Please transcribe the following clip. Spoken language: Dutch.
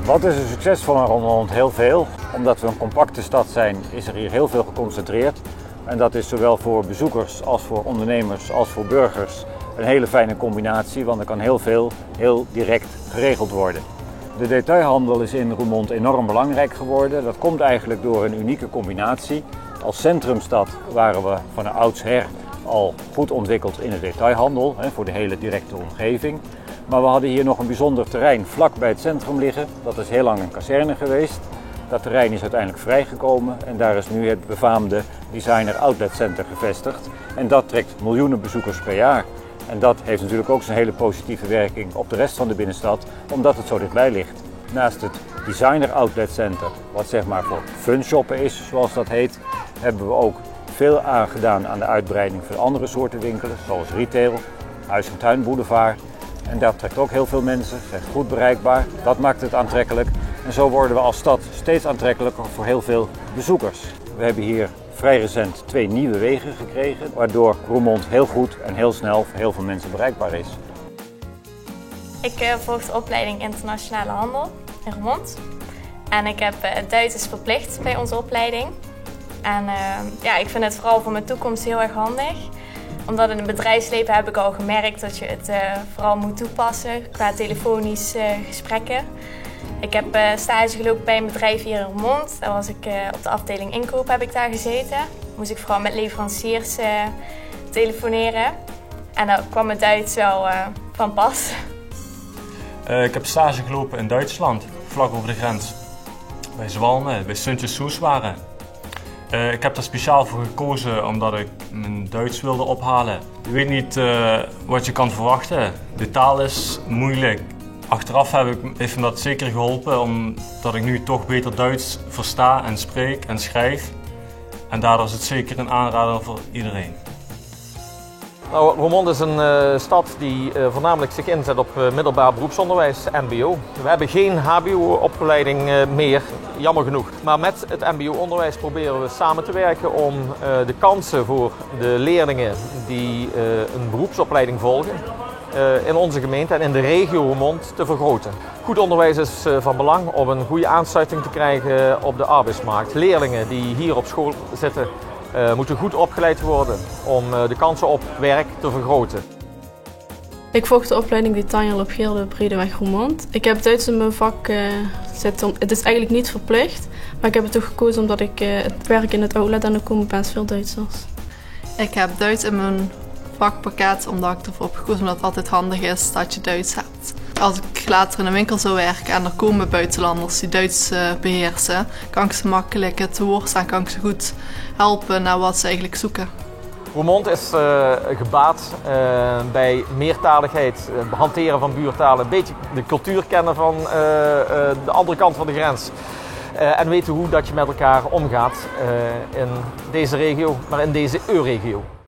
Wat is een succes van Roermond? Heel veel. Omdat we een compacte stad zijn, is er hier heel veel geconcentreerd. En dat is zowel voor bezoekers als voor ondernemers als voor burgers een hele fijne combinatie, want er kan heel veel heel direct geregeld worden. De detailhandel is in Roermond enorm belangrijk geworden. Dat komt eigenlijk door een unieke combinatie. Als centrumstad waren we van oudsher al goed ontwikkeld in de detailhandel, voor de hele directe omgeving. Maar we hadden hier nog een bijzonder terrein vlak bij het centrum liggen. Dat is heel lang een kazerne geweest. Dat terrein is uiteindelijk vrijgekomen en daar is nu het befaamde Designer Outlet Center gevestigd. En dat trekt miljoenen bezoekers per jaar. En dat heeft natuurlijk ook zijn hele positieve werking op de rest van de binnenstad, omdat het zo dichtbij ligt. Naast het Designer Outlet Center, wat zeg maar voor fun shoppen is, zoals dat heet, hebben we ook veel aangedaan aan de uitbreiding van andere soorten winkelen, zoals retail, Huis en Tuin Boulevard. En dat trekt ook heel veel mensen, zijn goed bereikbaar, dat maakt het aantrekkelijk. En zo worden we als stad steeds aantrekkelijker voor heel veel bezoekers. We hebben hier vrij recent 2 nieuwe wegen gekregen, waardoor Roermond heel goed en heel snel voor heel veel mensen bereikbaar is. Ik volg de opleiding Internationale Handel in Roermond. En ik heb Duits is verplicht bij onze opleiding. En ik vind het vooral voor mijn toekomst heel erg handig. Omdat in het bedrijfsleven heb ik al gemerkt dat je het vooral moet toepassen qua telefonisch gesprekken. Ik heb stage gelopen bij een bedrijf hier in Roermond. Daar was ik op de afdeling inkoop heb ik daar gezeten. Moest ik vooral met leveranciers telefoneren. En daar kwam het Duits wel van pas. Ik heb stage gelopen in Duitsland, vlak over de grens. Bij Zwalmen, bij Sint-Soeswaren. Ik heb daar speciaal voor gekozen omdat ik mijn Duits wilde ophalen. Je weet niet wat je kan verwachten. De taal is moeilijk. Achteraf heeft me dat zeker geholpen omdat ik nu toch beter Duits versta en spreek en schrijf. En daardoor is het zeker een aanrader voor iedereen. Nou, Roermond is een stad die voornamelijk zich inzet op middelbaar beroepsonderwijs, mbo. We hebben geen hbo-opleiding meer, jammer genoeg. Maar met het mbo-onderwijs proberen we samen te werken om de kansen voor de leerlingen die een beroepsopleiding volgen in onze gemeente en in de regio Roermond te vergroten. Goed onderwijs is van belang om een goede aansluiting te krijgen op de arbeidsmarkt. Leerlingen die hier op school zitten moeten goed opgeleid worden om de kansen op werk te vergroten. Ik volg de opleiding Detailhandel op Geelde Bredeweg Roermond. Ik heb Duits in mijn vak zitten. Het is eigenlijk niet verplicht, maar ik heb het toch gekozen omdat ik het werk in het outlet en er komen best veel Duitsers. Ik heb Duits in mijn vakpakket omdat ik ervoor heb gekozen omdat het altijd handig is dat je Duits hebt. Als ik later in een winkel zou werken en er komen buitenlanders die Duits beheersen, kan ik ze makkelijk het woord staan, kan ik ze goed helpen naar wat ze eigenlijk zoeken. Roermond is gebaat bij meertaligheid, hanteren van buurtalen, een beetje de cultuur kennen van de andere kant van de grens. En weten hoe dat je met elkaar omgaat in deze regio, maar in deze EU-regio.